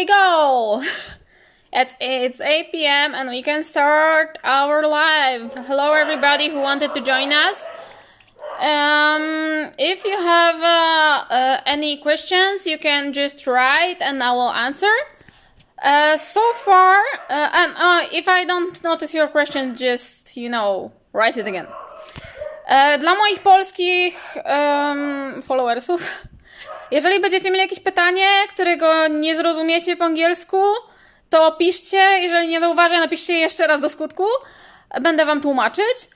we go! It's 8 p.m. and we can start our live. Hello everybody who wanted to join us. If you have any questions, you can just write and I will answer. So far, if I don't notice your question, just, write it again. Dla moich polskich followersów, jeżeli będziecie mieli jakieś pytanie, którego nie zrozumiecie po angielsku, to piszcie. Jeżeli nie zauważę, napiszcie jeszcze raz do skutku. Będę wam tłumaczyć.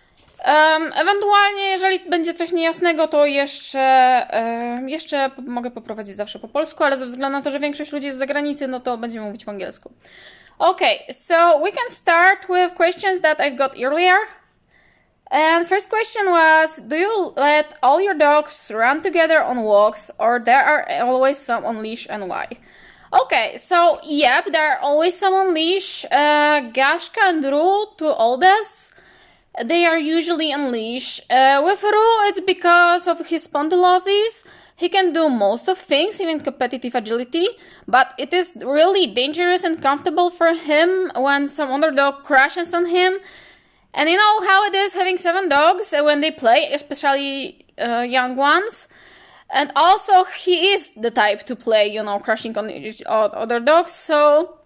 Ewentualnie, jeżeli będzie coś niejasnego, to jeszcze mogę poprowadzić zawsze po polsku, ale ze względu na to, że większość ludzi jest z zagranicy, no to będziemy mówić po angielsku. Okay, so we can start with questions that I've got earlier. And first question was, do you let all your dogs run together on walks, or there are always some on leash, and why? Okay, so yep, there are always some on leash. Gashka and Ru, two oldest, they are usually on leash. With Ru, it's because of his spondylosis. He can do most of things, even competitive agility, but it is really dangerous and comfortable for him when some other dog crashes on him. And you know how it is having 7 dogs when they play, especially young ones. And also he is the type to play, crashing on other dogs. So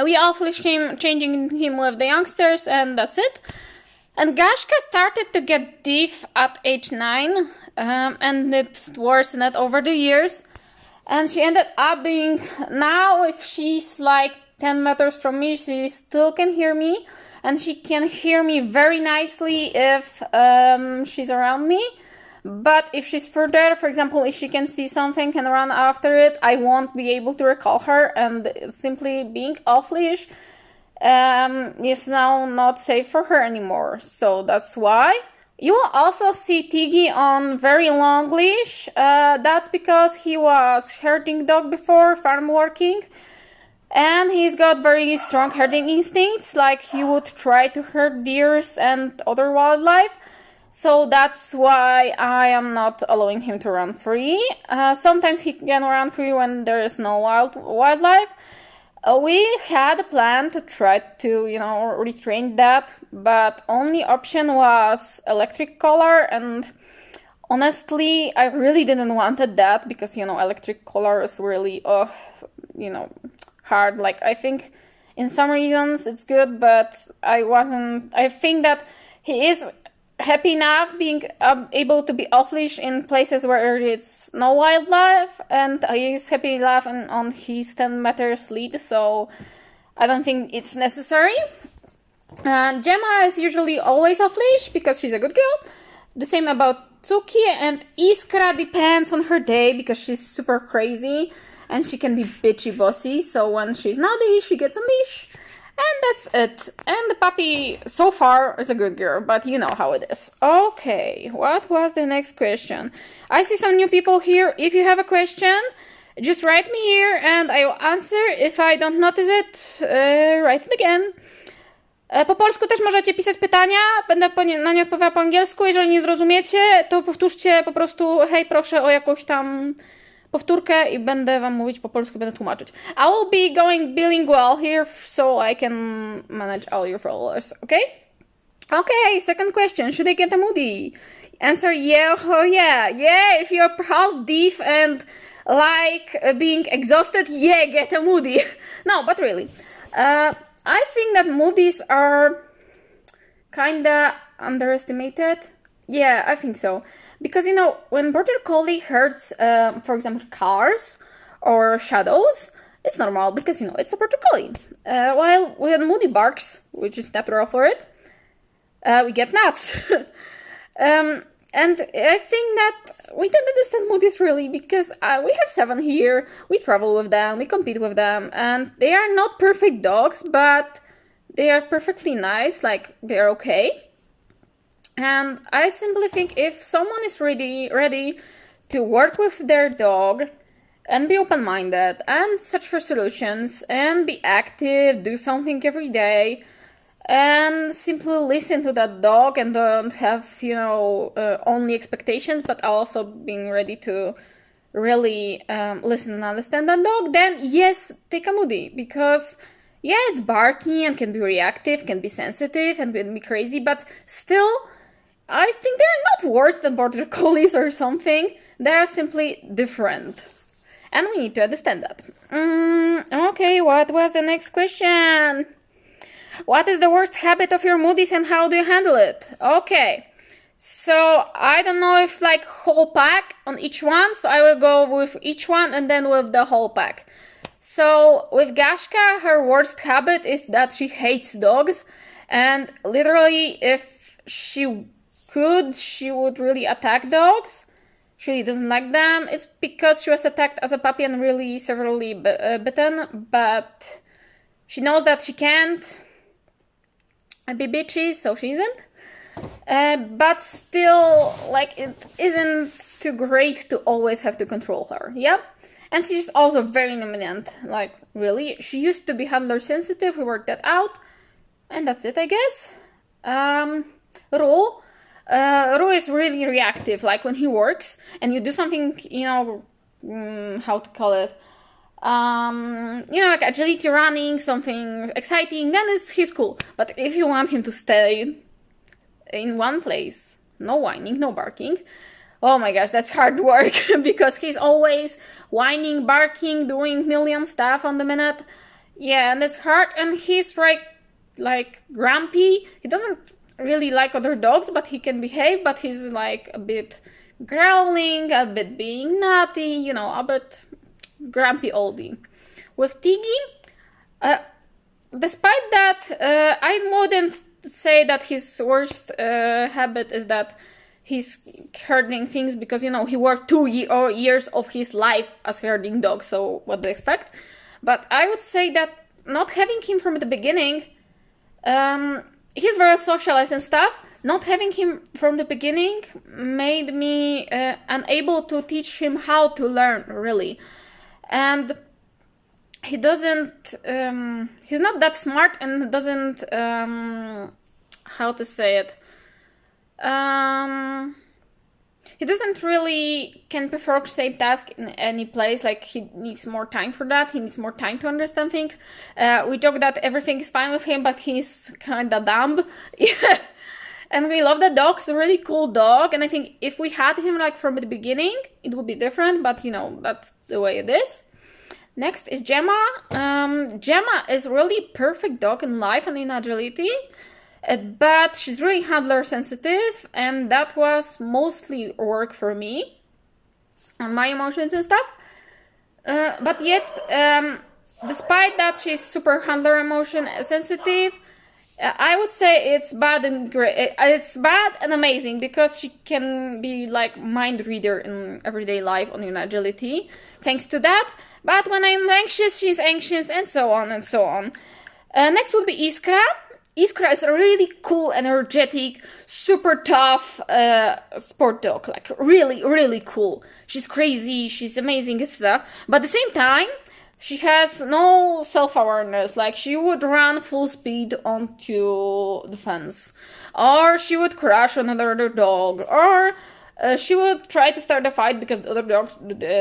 we off-leash him, changing him with the youngsters, and that's it. And Gashka started to get deaf at age 9, and it worsened over the years. And she ended up being, now if she's like 10 meters from me, she still can hear me. And she can hear me very nicely if she's around me. But if she's further, for example, if she can see something and run after it, I won't be able to recall her. And simply being off-leash is now not safe for her anymore. So that's why. You will also see Tiggy on very long leash. That's because he was herding dog before, farm working. And he's got very strong herding instincts, like he would try to herd deers and other wildlife. So that's why I am not allowing him to run free. Sometimes he can run free when there is no wildlife. We had a plan to try to, retrain that, but only option was electric collar, and honestly, I really didn't wanted that because, electric collar is really, hard. Like, I think in some reasons it's good, but I think that he is happy enough being able to be off-leash in places where it's no wildlife, and he is happy enough on his 10 meters lead, so I don't think it's necessary. Gemma is usually always off-leash because she's a good girl. The same about Tsuki, and Iskra depends on her day because she's super crazy. And she can be bitchy bossy, so when she's naughty, she gets a leash. And that's it. And the puppy, so far, is a good girl, but you know how it is. Okay, what was the next question? I see some new people here. If you have a question, just write me here and I will answer. If I don't notice it, write it again. Po polsku też możecie pisać pytania, będę na nie odpowiadała po angielsku. Jeżeli nie zrozumiecie, to powtórzcie po prostu, hej, proszę o jakąś tam powtórkę i będę wam mówić po polsku, będę tłumaczyć. I will be going bilingual here, so I can manage all your followers, okay? Okay, second question. Should I get a mudi? Answer, yeah, oh yeah. Yeah, if you're half deaf and like being exhausted, yeah, get a mudi. No, but really. I think that mudis are kinda underestimated. Yeah, I think so. Because, when Border Collie herds, for example, cars or shadows, it's normal because, it's a Border Collie. While when Moody barks, which is natural for it, we get nuts. And I think that we don't understand Moodies really because we have 7 here, we travel with them, we compete with them, and they are not perfect dogs, but they are perfectly nice, like, they're okay. And I simply think if someone is ready to work with their dog and be open-minded and search for solutions and be active, do something every day, and simply listen to that dog and don't have, only expectations, but also being ready to really listen and understand that dog, then yes, take a mudi, because yeah, it's barky and can be reactive, can be sensitive, and can be crazy, but still, I think they're not worse than border collies or something. They're simply different. And we need to understand that. Okay, what was the next question? What is the worst habit of your moodies and how do you handle it? Okay, so I don't know if like whole pack on each one, so I will go with each one and then with the whole pack. So with Gashka, her worst habit is that she hates dogs, and literally if she could, she would really attack dogs. She really doesn't like them. It's because she was attacked as a puppy and really severely bitten, but she knows that she can't be bitchy, so she isn't. But still, like, it isn't too great to always have to control her. Yep. And she's also very dominant. Like, really. She used to be handler sensitive. We worked that out. And that's it, I guess. Ru. Ru is really reactive. Like, when he works and you do something, you know, how to call it? You know, like agility running, something exciting, then he's cool. But if you want him to stay in one place, no whining, no barking, oh my gosh, that's hard work because he's always whining, barking, doing million stuff on the minute. Yeah, and it's hard. And he's like grumpy. He doesn't really like other dogs, but he can behave. But he's like a bit growling, a bit being naughty, you know, a bit grumpy oldie. With Tiggy, despite that, I wouldn't say that his worst habit is that he's herding things, because, you know, he worked 2 years of his life as herding dog, so what do you expect? But I would say that not having him from the beginning, he's very socialized and stuff. Not having him from the beginning made me unable to teach him how to learn, really. And he doesn't, he's not that smart and doesn't, how to say it, he doesn't really can perform the same task in any place. Like, he needs more time for that. He needs more time to understand things. We joke that everything is fine with him, but he's kind of dumb. Yeah. And we love that dog. He's a really cool dog. And I think if we had him like from the beginning, it would be different. But, you know, that's the way it is. Next is Gemma. Gemma is really perfect dog in life and in agility. But she's really handler sensitive, and that was mostly work for me on my emotions and stuff. But yet, despite that she's super handler emotion sensitive, I would say it's bad and great. It's bad and amazing, because she can be like mind reader in everyday life on agility, thanks to that. But when I'm anxious, she's anxious, and so on and so on. Next would be Iskra. Iskra is a really cool, energetic, super tough sport dog. Like, really, really cool. She's crazy, she's amazing and stuff. But at the same time, she has no self-awareness. Like, she would run full speed onto the fence. Or she would crash on another dog. Or she would try to start a fight because the other dogs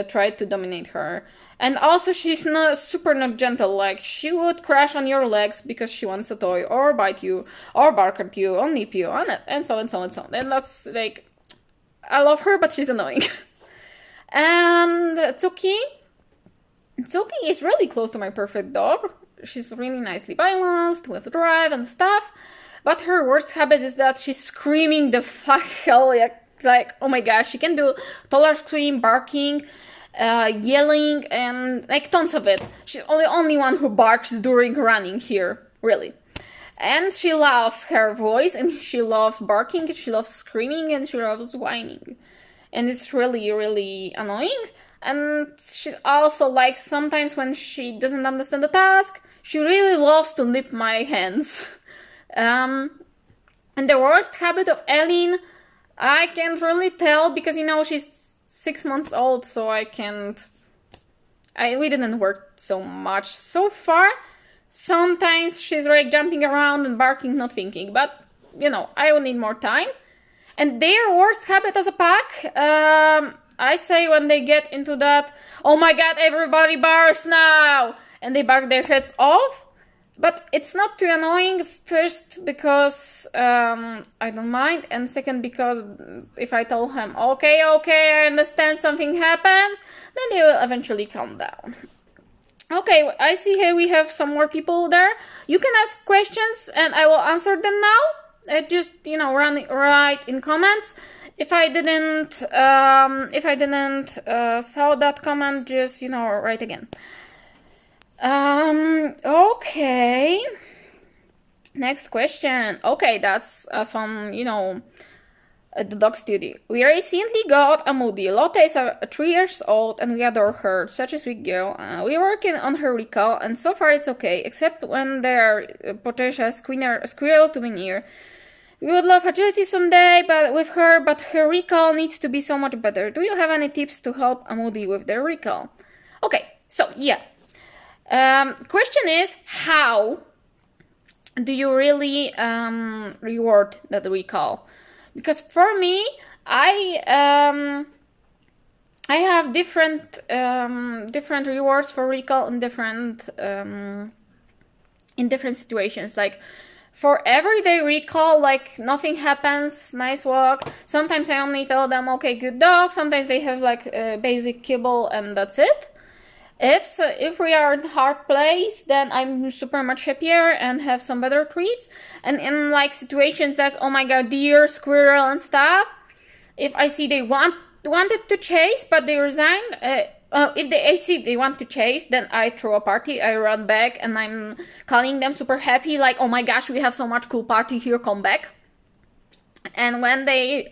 tried to dominate her. And also, she's not gentle. Like, she would crash on your legs because she wants a toy, or bite you, or bark at you, or nip you, and so on and so on and so on. And that's, like, I love her, but she's annoying. And Tsuki is really close to my perfect dog. She's really nicely balanced, with drive and stuff. But her worst habit is that she's screaming the fuck hell, like, oh my gosh, she can do total scream, barking, yelling, and like tons of it. She's the only one who barks during running here, really. And she loves her voice, and she loves barking, and she loves screaming, and she loves whining. And it's really, really annoying. And she also, like, sometimes when she doesn't understand the task, she really loves to nip my hands. And the worst habit of Ellen, I can't really tell, because, you know, she's 6 months old, so we didn't work so much so far. Sometimes she's like jumping around and barking, not thinking, but, you know, I will need more time. And their worst habit as a pack, I I say when they get into that, oh my god, everybody barks now, and they bark their heads off. But it's not too annoying, first because I don't mind, and second because if I tell him, okay, I understand something happens, then they will eventually calm down. Okay, I see here we have some more people there. You can ask questions and I will answer them now. Just, write in comments. If I didn't saw that comment, just, write again. Okay. Next question. Okay, that's some, at the dog studio. We recently got a mudi. Lotte is 3 years old and we adore her, such a sweet girl. We're working on her recall and so far it's okay, except when there are potential squirrel to be near. We would love agility someday, but her recall needs to be so much better. Do you have any tips to help a mudi with their recall? Okay, so yeah. Question is, how do you really reward that recall? Because for me, I have different rewards for recall in different situations. Like for everyday recall, like nothing happens, nice walk. Sometimes I only tell them, okay, good dog. Sometimes they have like a basic kibble and that's it. If we are in a hard place, then I'm super much happier and have some better treats. And in like situations that, oh my god, deer, squirrel and stuff, if I see they wanted to chase but they resigned, if I see they want to chase, then I throw a party, I run back and I'm calling them super happy, like, oh my gosh, we have so much cool party here, come back. And when they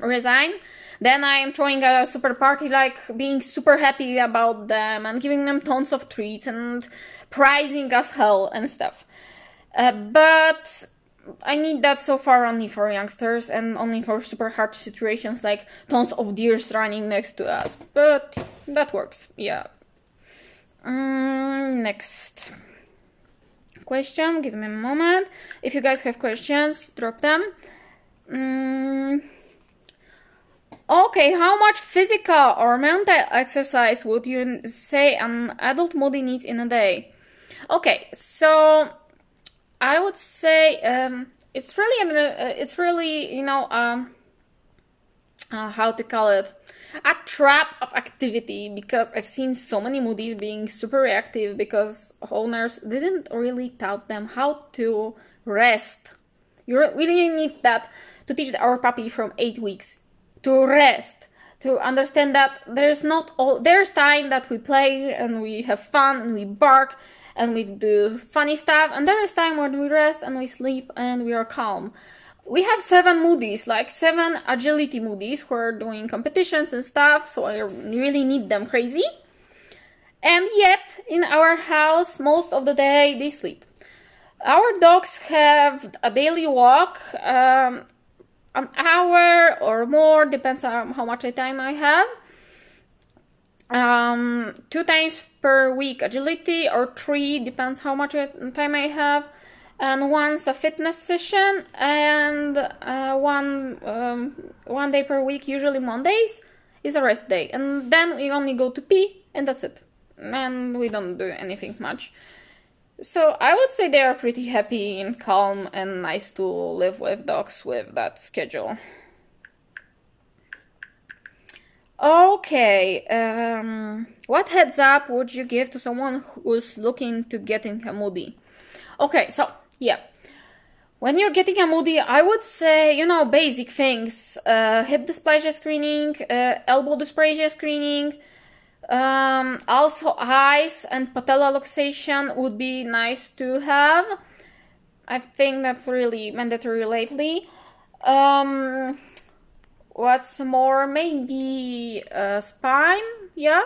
resign, then I am throwing a super party, like being super happy about them and giving them tons of treats and prizing as hell and stuff. But I need that so far only for youngsters and only for super hard situations like tons of deers running next to us. But that works, yeah. Next question, give me a moment. If you guys have questions, drop them. Okay, how much physical or mental exercise would you say an adult mudi needs in a day? Okay, so I would say it's really how to call it, a trap of activity, because I've seen so many mudis being super reactive because owners didn't really taught them how to rest. You really need that to teach our puppy from 8 weeks. To rest, to understand that there's time that we play and we have fun and we bark and we do funny stuff, and there is time when we rest and we sleep and we are calm. We have 7 mudis, like 7 agility mudis who are doing competitions and stuff, so I really need them crazy. And yet, in our house, most of the day they sleep. Our dogs have a daily walk, an hour or more, depends on how much time I have. 2 times per week agility, or 3, depends how much time I have. And once a fitness session, and one day per week, usually Mondays, is a rest day. And then we only go to pee, and that's it. And we don't do anything much. So I would say they are pretty happy and calm and nice to live with dogs with that schedule. Okay, what heads up would you give to someone who's looking to getting a mudi? Okay, so yeah, when you're getting a mudi, I would say, basic things, hip dysplasia screening, elbow dysplasia screening. Also eyes and patella luxation would be nice to have. I think that's really mandatory lately. What's more, maybe spine, yeah.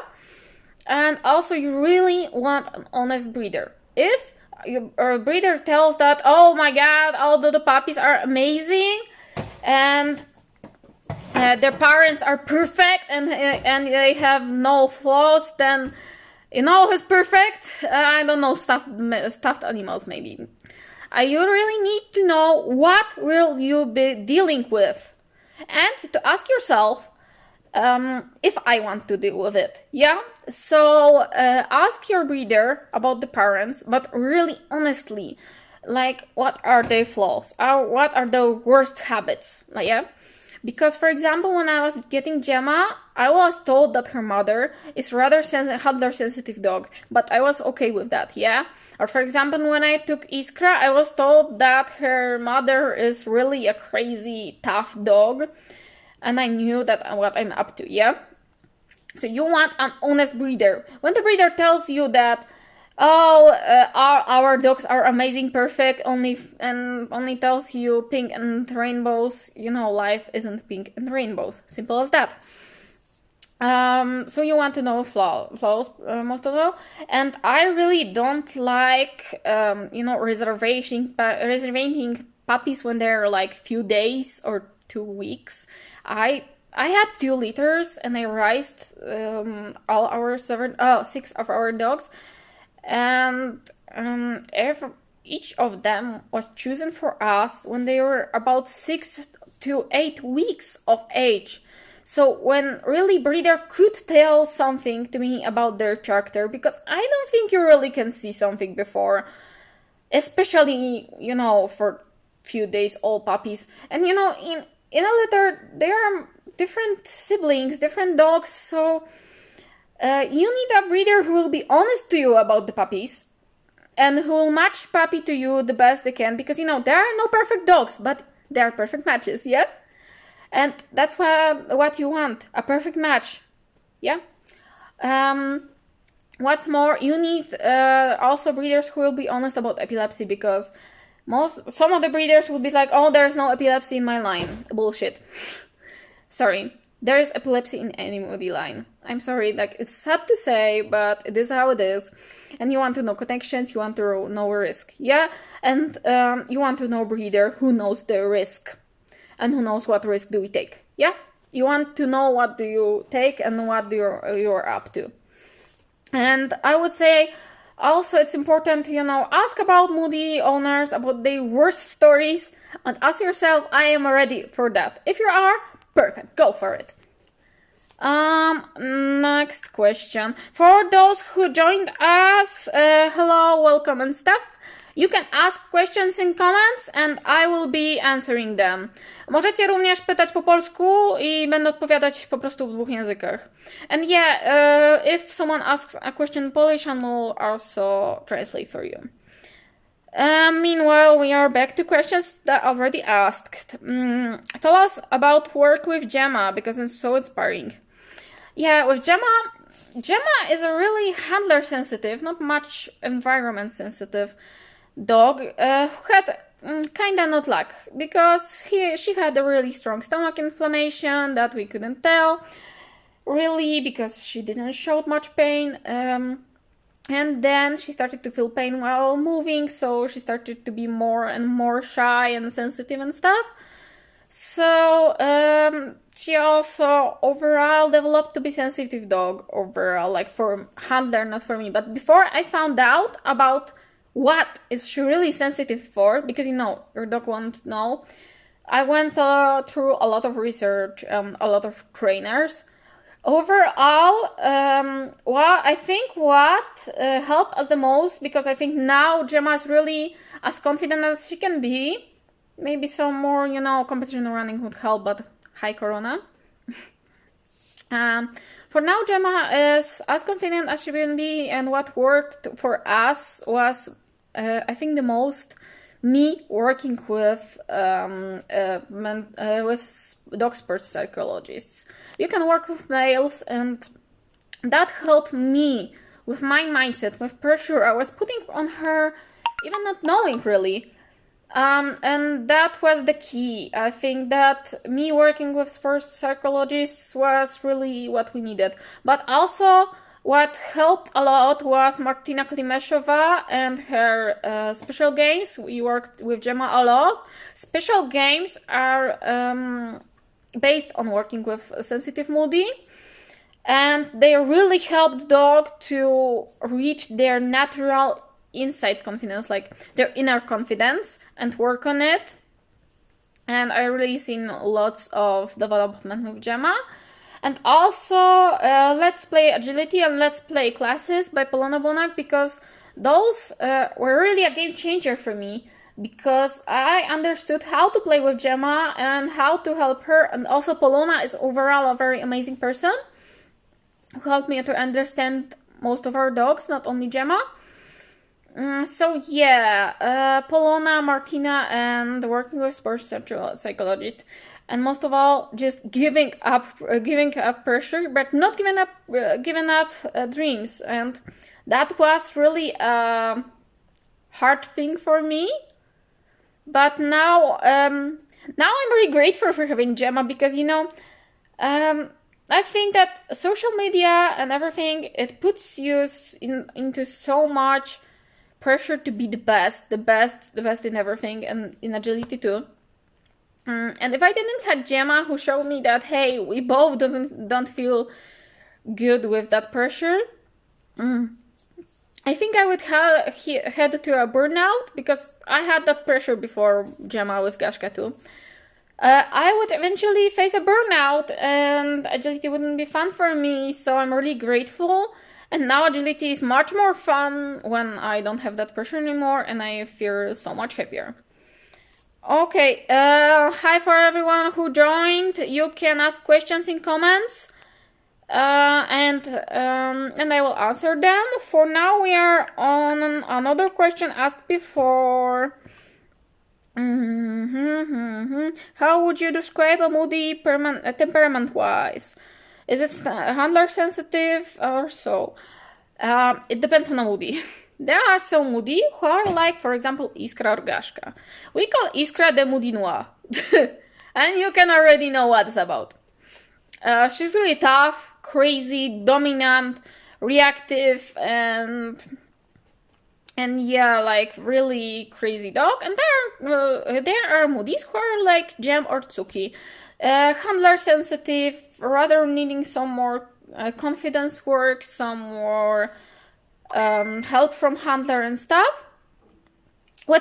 And also you really want an honest breeder. If your breeder tells that, oh my god, all the puppies are amazing and their parents are perfect and they have no flaws, then who's perfect? I don't know, stuffed animals maybe. You really need to know what will you be dealing with, and to ask yourself, if I want to deal with it. Yeah, so ask your breeder about the parents, but really honestly, like, what are their flaws, or what are the worst habits. Like, yeah, because for example, when I was getting Gemma, I was told that her mother is rather handler sensitive dog, but I was okay with that. Yeah. Or for example, when I took Iskra, I was told that her mother is really a crazy tough dog, and I knew that what I'm up to. Yeah. So you want an honest breeder. When the breeder tells you that, oh, our dogs are amazing, perfect, only tells you pink and rainbows, you know, life isn't pink and rainbows. Simple as that. So you want to know flaws most of all, and I really don't like reserving puppies when they're like few days or 2 weeks. I had 2 litters and I raised all our 6 of our dogs, and each of them was chosen for us when they were about 6 to 8 weeks of age. So when really breeder could tell something to me about their character, because I don't think you really can see something before, especially, you know, for few days old puppies. And, you know, in a litter, there are different siblings, different dogs, so you need a breeder who will be honest to you about the puppies and who will match puppy to you the best they can, because, you know, there are no perfect dogs, but there are perfect matches, yeah? And that's what you want, a perfect match, yeah? What's more, you need also breeders who will be honest about epilepsy, because some of the breeders will be like, oh, there's no epilepsy in my line. Bullshit. Sorry, there is epilepsy in any mudi line. I'm sorry, like, it's sad to say, but it is how it is. And you want to know connections, you want to know risk, yeah? And you want to know breeder who knows the risk and who knows what risk do we take, yeah? You want to know what do you take and what you're up to. And I would say also it's important to, you know, ask about mudi owners, about their worst stories, and ask yourself, I am ready for that. If you are, perfect, go for it. Next question. For those who joined us, hello, welcome and stuff. You can ask questions in comments and I will be answering them. Możecie również pytać po polsku i będę odpowiadać po prostu w 2 językach. And yeah, if someone asks a question in Polish, I will also translate for you. Meanwhile, we are back to questions that I already asked. Tell us about work with Gemma, because it's so inspiring. Yeah, with Gemma is a really handler sensitive, not much environment sensitive dog who had kinda not luck, because she had a really strong stomach inflammation that we couldn't tell really, because she didn't show much pain, and then she started to feel pain while moving, so she started to be more and more shy and sensitive and stuff. So she also overall developed to be sensitive dog overall, like for handler, not for me. But before I found out about what is she really sensitive for, because, you know, your dog won't know, I went through a lot of research, a lot of trainers. Overall, I think what helped us the most, because I think now Gemma is really as confident as she can be. Maybe some more, you know, competition running would help, but hi Corona. For now, Gemma is as confident as she can be, and what worked for us was, I think, the most me working with dog sports psychologists. You can work with males, and that helped me with my mindset, with pressure I was putting on her, even not knowing really. And that was the key. I think that me working with sports psychologists was really what we needed. But also, what helped a lot was Martina Klimeshova and her special games. We worked with Gemma a lot. Special games are based on working with sensitive mudi, and they really help the dog to reach their natural inside confidence, like their inner confidence, and work on it. And I really seen lots of development with Gemma. And also Let's Play Agility and Let's Play Classes by Polona Bonak, because those were really a game changer for me, because I understood how to play with Gemma and how to help her. And also Polona is overall a very amazing person who helped me to understand most of our dogs, not only Gemma. So yeah, Polona, Martina, and working with sports psychologist, and most of all, just giving up pressure, but not giving up dreams, and that was really a hard thing for me. But now I'm really grateful for having Gemma, because I think that social media and everything, it puts you into so much pressure to be the best in everything, and in agility too. And if I didn't have Gemma, who showed me that, hey, we both don't feel good with that pressure, I think I would head to a burnout, because I had that pressure before Gemma with Gashka too. I would eventually face a burnout, and agility wouldn't be fun for me, so I'm really grateful. And now agility is much more fun when I don't have that pressure anymore, and I feel so much happier. Okay, hi for everyone who joined. You can ask questions in comments, and I will answer them. For now, we are on another question asked before. How would you describe a moody temperament-wise? Is it handler sensitive or so? It depends on the moody. There are some moody who are like, for example, Iskra or Gashka. We call Iskra the moody noir. And you can already know what it's about. She's really tough, crazy, dominant, reactive, and yeah, like really crazy dog. And there are moodies who are like Gem or Tsuki. Handler sensitive, rather needing some more confidence work, some more help from handler and stuff. I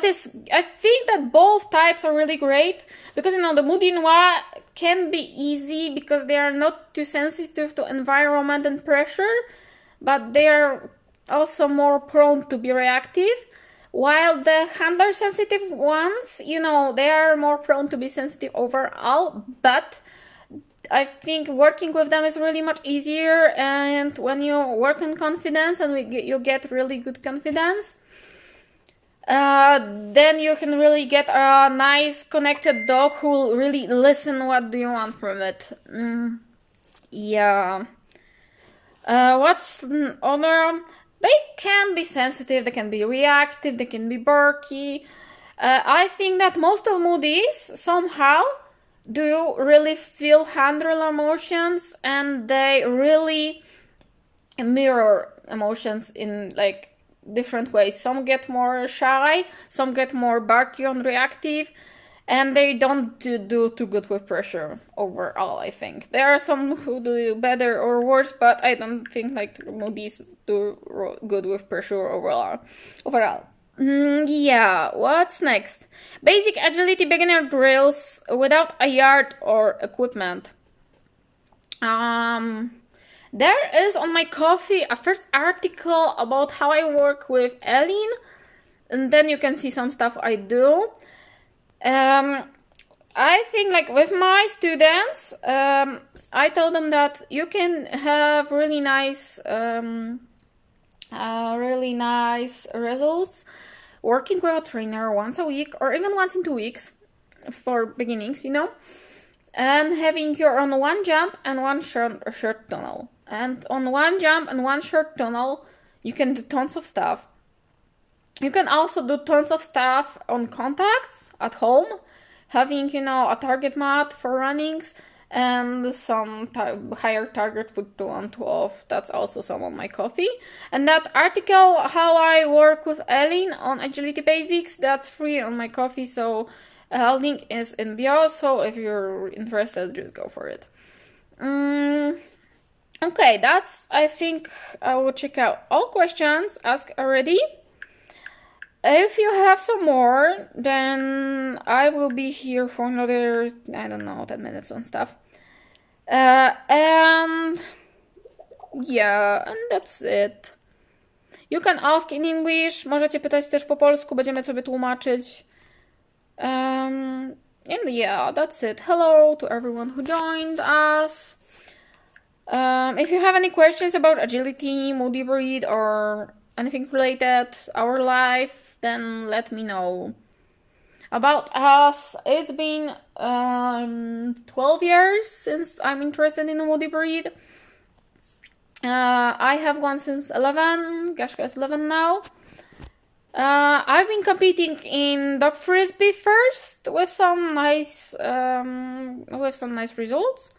think that both types are really great, because the moody noir can be easy because they are not too sensitive to environment and pressure, but they are also more prone to be reactive. While the handler sensitive ones, they are more prone to be sensitive overall, but I think working with them is really much easier. And when you work in confidence and you get really good confidence, then you can really get a nice connected dog who will really listen what do you want from it. Yeah. What's other? They can be sensitive, they can be reactive, they can be barky. I think that most of moodies somehow do really feel handler emotions, and they really mirror emotions in like different ways. Some get more shy, some get more barky and reactive, and they don't do too good with pressure overall, I think. There are some who do better or worse, but I don't think like moodies do good with pressure overall. Yeah, what's next? Basic agility beginner drills without a yard or equipment. There is on my Ko-fi a first article about how I work with Ellen, and then you can see some stuff I do. I think like with my students, I tell them that you can have really nice results working with a trainer once a week or even once in 2 weeks for beginnings, and having your on one jump and one short tunnel. And on one jump and one short tunnel, you can do tons of stuff. You can also do tons of stuff on contacts at home, having, a target mat for runnings and some higher target for 2-on-12. That's also some on my Ko-fi. And that article, how I work with Ellen on agility basics, that's free on my Ko-fi. So link is in bio. So if you're interested, just go for it. Okay, I think I will check out all questions asked already. If you have some more, then I will be here for another, 10 minutes on stuff. And yeah, and that's it. You can ask in English, możecie pytać też po polsku, będziemy sobie tłumaczyć. And yeah, that's it. Hello to everyone who joined us. If you have any questions about agility, mudi breed, or anything related to our life, then let me know. About us, it's been 12 years since I'm interested in the mudi breed. I have one since 11. Gashka is 11 now. I've been competing in dog frisbee first with some nice results,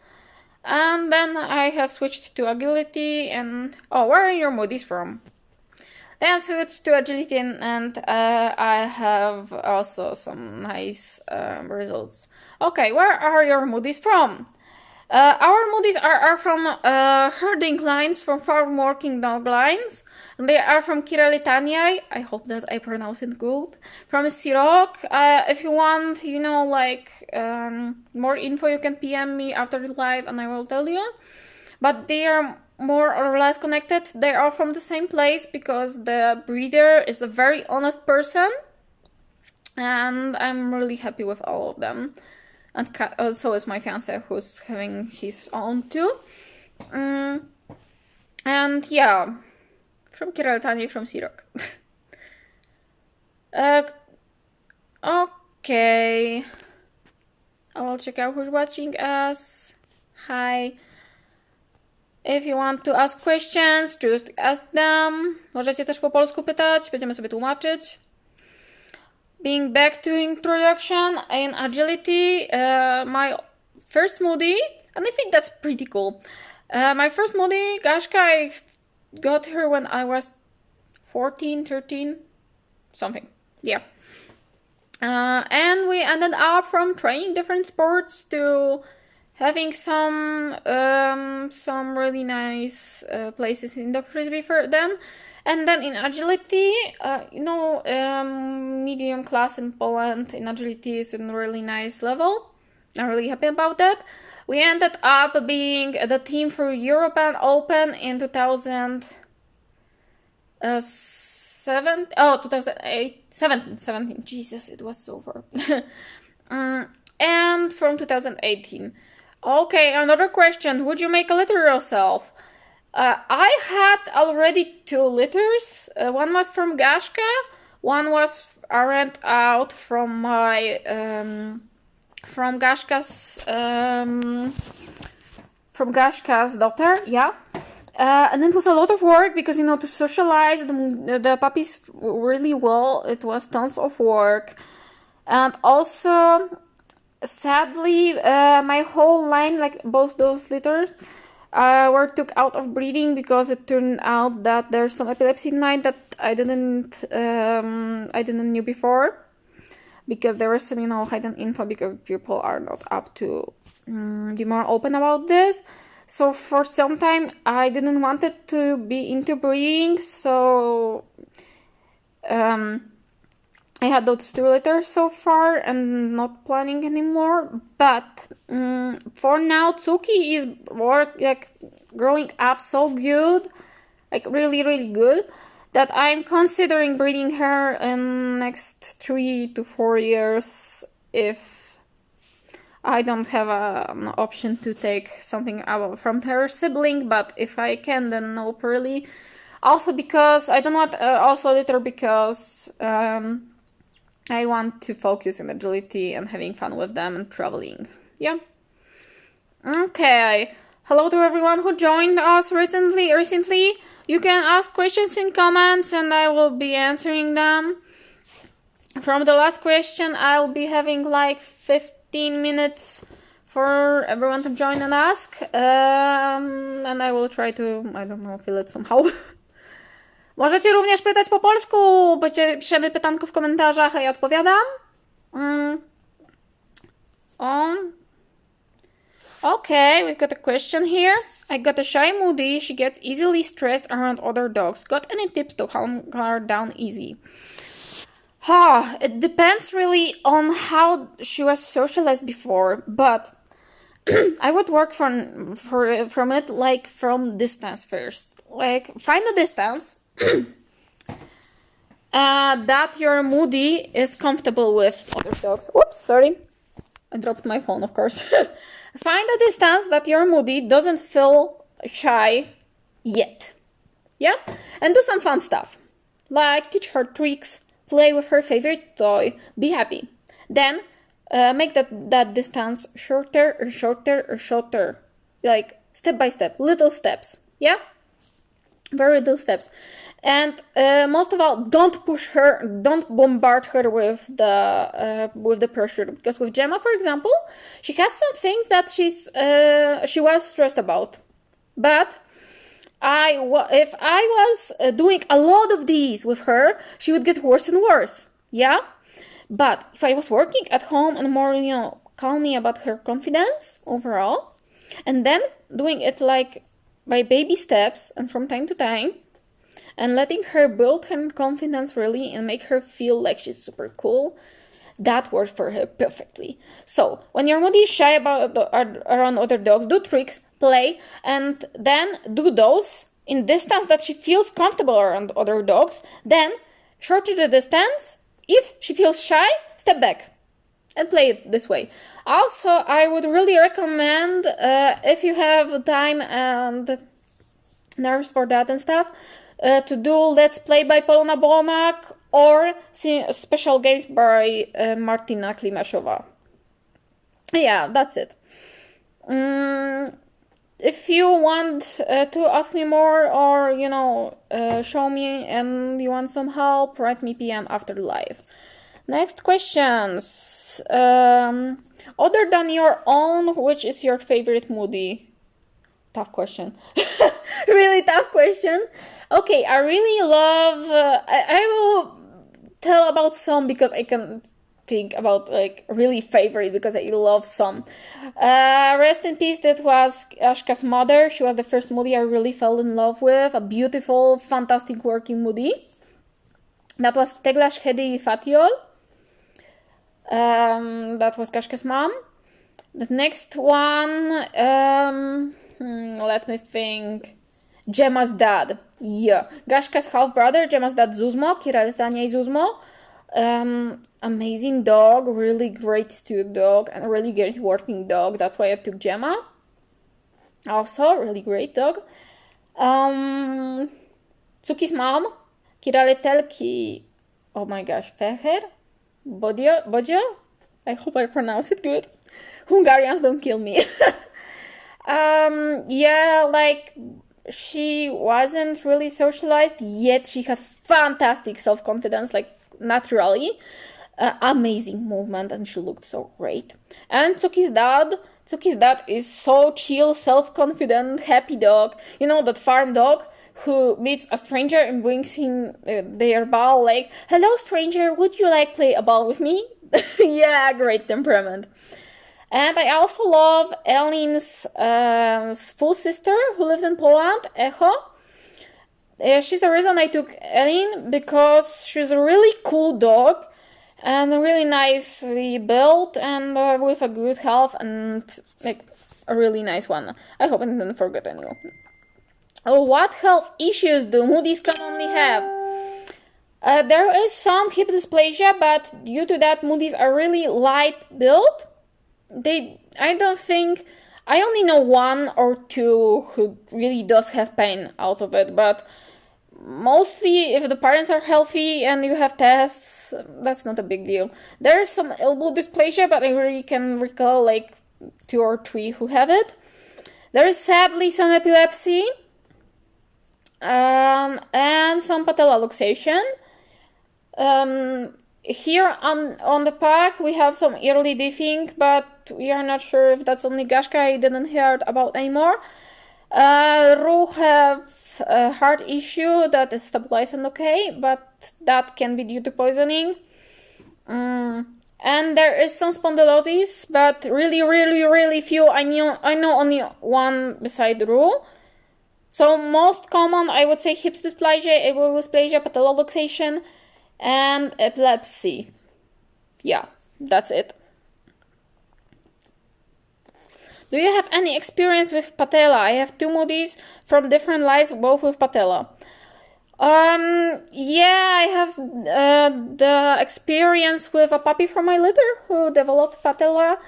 and then I have switched to agility. And where are your mudis from? Then I switched to agility, and I have also some nice results. Okay, where are your mudis from? Our mudis are from herding lines, from farm working dog lines. They are from Krystyna. I hope that I pronounce it good. From Sirok. If you want, more info, you can PM me after the live and I will tell you. But they are more or less connected. They are from the same place because the breeder is a very honest person. And I'm really happy with all of them. And so is my fiancé, who's having his own too. And yeah, from Krystyna, from Sirok. Okay. I will check out who's watching us. Hi. If you want to ask questions, just ask them. Możecie też po polsku pytać, będziemy sobie tłumaczyć. Being back to introduction in agility, my first mudi, and I think that's pretty cool. My first mudi, Gashka, I got her when I was 14, 13, something. Yeah. And we ended up from training different sports to having some really nice places in the frisbee for then. And then in agility, medium class in Poland in agility is in a really nice level. I'm really happy about that. We ended up being the team for European Open in 2017. Jesus, it was so far. And from 2018. Okay, another question. Would you make a litter yourself? I had already 2 litters. One was from Gashka. One was I rent out from my from Gashka's daughter. Yeah. And it was a lot of work because to socialize the puppies really well, it was tons of work. And also, sadly, my whole line, like both those litters, were took out of breeding because it turned out that there's some epilepsy in line that I didn't knew before, because there was some hidden info because people are not up to be more open about this. So for some time I didn't want it to be into breeding, so I had those 2 litters so far and not planning anymore. But for now, Tsuki is growing up so good, really, really good, that I'm considering breeding her in next 3 to 4 years if I don't have an option to take something out from her sibling. But if I can, then no, really. Also because I don't want also litter because I want to focus on agility and having fun with them and traveling. Yeah. Okay. Hello to everyone who joined us recently. You can ask questions in comments and I will be answering them. From the last question, I'll be having 15 minutes for everyone to join and ask. And I will try to, fill it somehow. Możecie również pytać po polsku, piszemy pytanko w komentarzach, a ja odpowiadam. Okay, we've got a question here. I got a shy mudi. She gets easily stressed around other dogs. Got any tips to calm her down easy? It depends really on how she was socialized before, but I would work from it like from distance first. Like find a distance that your mudi is comfortable with other dogs. Oops, sorry. I dropped my phone, of course. Find a distance that your mudi doesn't feel shy yet. Yeah? And do some fun stuff. Like teach her tricks, play with her favorite toy, be happy. Then make that distance shorter or shorter or shorter. Like step by step, little steps. Yeah? Very little steps. And most of all, don't push her, don't bombard her with the pressure. Because with Gemma, for example, she has some things that she was stressed about. But if I was doing a lot of these with her, she would get worse and worse. Yeah? But if I was working at home and more, calming about her confidence overall, and then doing it like by baby steps and from time to time, and letting her build her confidence really and make her feel like she's super cool, that worked for her perfectly. So, when your mudi is shy around other dogs, do tricks, play, and then do those in distance that she feels comfortable around other dogs. Then, shorten the distance. If she feels shy, step back and play it this way. Also, I would really recommend, if you have time and nerves for that and stuff, to do Let's Play by Polona Bonak or special games by Martina Klimashova. Yeah, that's it. If you want to ask me more or, show me and you want some help, write me PM after live. Next questions. Other than your own, which is your favorite mudi? Tough question. Really tough question. Okay, I really love... I will tell about some because I can think about really favorite because I love some. Rest in peace, that was Ashka's mother. She was the first mudi I really fell in love with. A beautiful, fantastic working mudi. That was Teglash Hedi Fatiol. That was Kashka's mom. The next one, let me think. Gemma's dad. Yeah. Gashka's half-brother, Gemma's dad Zuzmo, Kiraletania Zuzmo. Amazing dog, really great stewed dog, and a really great working dog. That's why I took Gemma. Also, really great dog. Tsuki's mom, Kiraletelki. Oh my gosh, Feher? Bodio? I hope I pronounce it good. Hungarians don't kill me. She wasn't really socialized, yet she had fantastic self-confidence, naturally. Amazing movement, and she looked so great. And Tsuki's dad is so chill, self-confident, happy dog. That farm dog who meets a stranger and brings him their ball, hello stranger, would you play a ball with me? Yeah, great temperament. And I also love Elin's full sister who lives in Poland, Echo. She's the reason I took Elin, because she's a really cool dog and really nicely built and with a good health and a really nice one. I hope I didn't forget anyone. What health issues do mudis commonly have? There is some hip dysplasia, but due to that, mudis are really light built. I only know one or two who really does have pain out of it, but mostly if the parents are healthy and you have tests, that's not a big deal. There is some elbow dysplasia, but I really can recall 2 or 3 who have it. There is sadly some epilepsy, and some patelloluxation. Here on the pack we have some early diffing, but we are not sure if that's only Gashka. I didn't hear about anymore. Ru have a heart issue that is stabilized and okay, but that can be due to poisoning. And there is some spondylosis, but really few. I know only one beside Ru. So most common, I would say, hip dysplasia, elbow dysplasia, patelloluxation, and epilepsy. Yeah, that's it. Do you have any experience with patella? I have 2 mudis from different lives, both with patella. Yeah, I have the experience with a puppy from my litter who developed patella.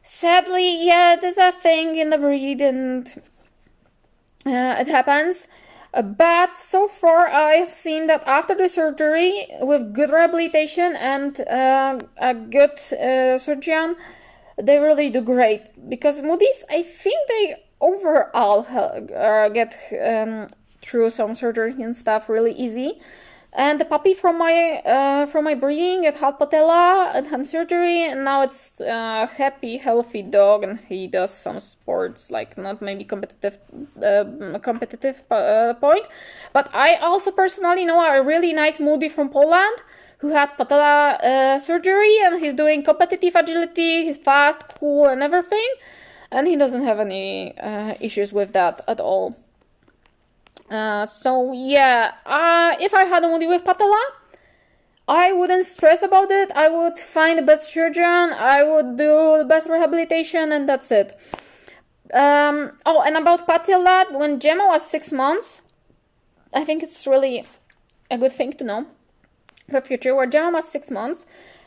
Sadly, yeah, there's a thing in the breed and it happens. But so far, I've seen that after the surgery, with good rehabilitation and a good surgeon, they really do great. Because mudis, I think they overall get through some surgery and stuff really easy. And the puppy from my breeding, it had patella and had surgery, and now it's a happy, healthy dog, and he does some sports, like not maybe competitive point. But I also personally know a really nice mudi from Poland who had patella surgery, and he's doing competitive agility. He's fast, cool, and everything, and he doesn't have any issues with that at all. So yeah, if I had a mudi with patella, I wouldn't stress about it. I would find the best surgeon, I would do the best rehabilitation, and that's it. Oh, and about patella, when Gemma was 6 months, I think it's really a good thing to know for future, where Gemma was 6 months,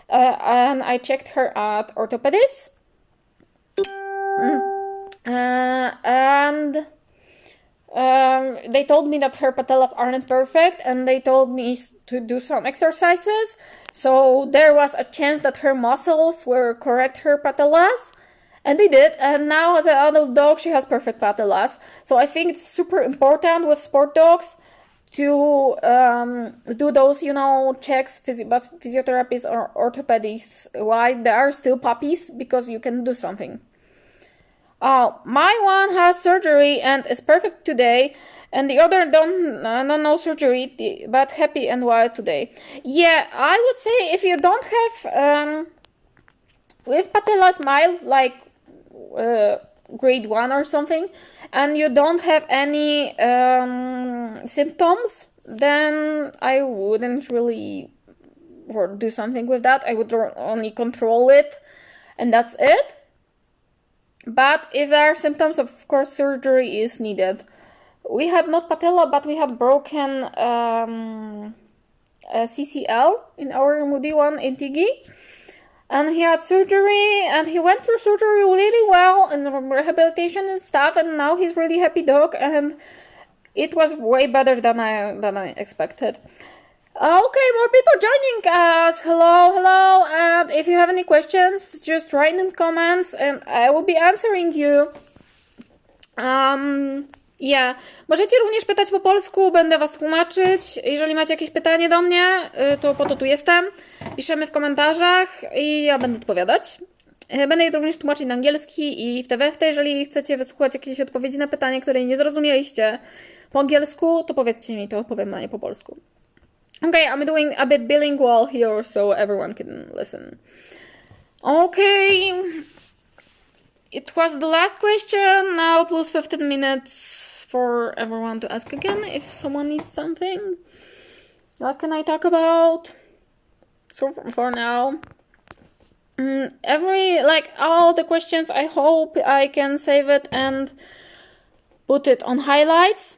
and I checked her at orthopedist, and they told me that her patellas aren't perfect, and they told me to do some exercises. So there was a chance that her muscles will correct her patellas, and they did. And now, as an adult dog, she has perfect patellas. So I think it's super important with sport dogs to do those, checks, physiotherapists or orthopedists while they are still puppies, because you can do something. My one has surgery and is perfect today, and the other don't no surgery, but happy and wild today. Yeah, I would say if you don't have with patellas mild, like grade 1 or something, and you don't have any symptoms, then I wouldn't really do something with that. I would only control it, and that's it. But if there are symptoms, of course, surgery is needed. We had not patella, but we had broken CCL in our mudi one in Tigi. And he had surgery, and he went through surgery really well, and rehabilitation and stuff, and now he's really happy dog, and it was way better than I expected. Okay, more people joining us. Hello. And if you have any questions, just write in comments and I will be answering you. Yeah. Możecie również pytać po polsku, będę was tłumaczyć. Jeżeli macie jakieś pytanie do mnie, to po to tu jestem. Piszemy w komentarzach i ja będę odpowiadać. Będę je również tłumaczyć na angielski i w TWF. Jeżeli chcecie wysłuchać jakiejś odpowiedzi na pytanie, które nie zrozumieliście po angielsku, to powiedzcie mi, to odpowiem na nie po polsku. Okay, I'm doing a bit bilingual here so everyone can listen. Okay, it was the last question. Now plus 15 minutes for everyone to ask again if someone needs something. What can I talk about? So for now, all the questions, I hope I can save it and put it on highlights.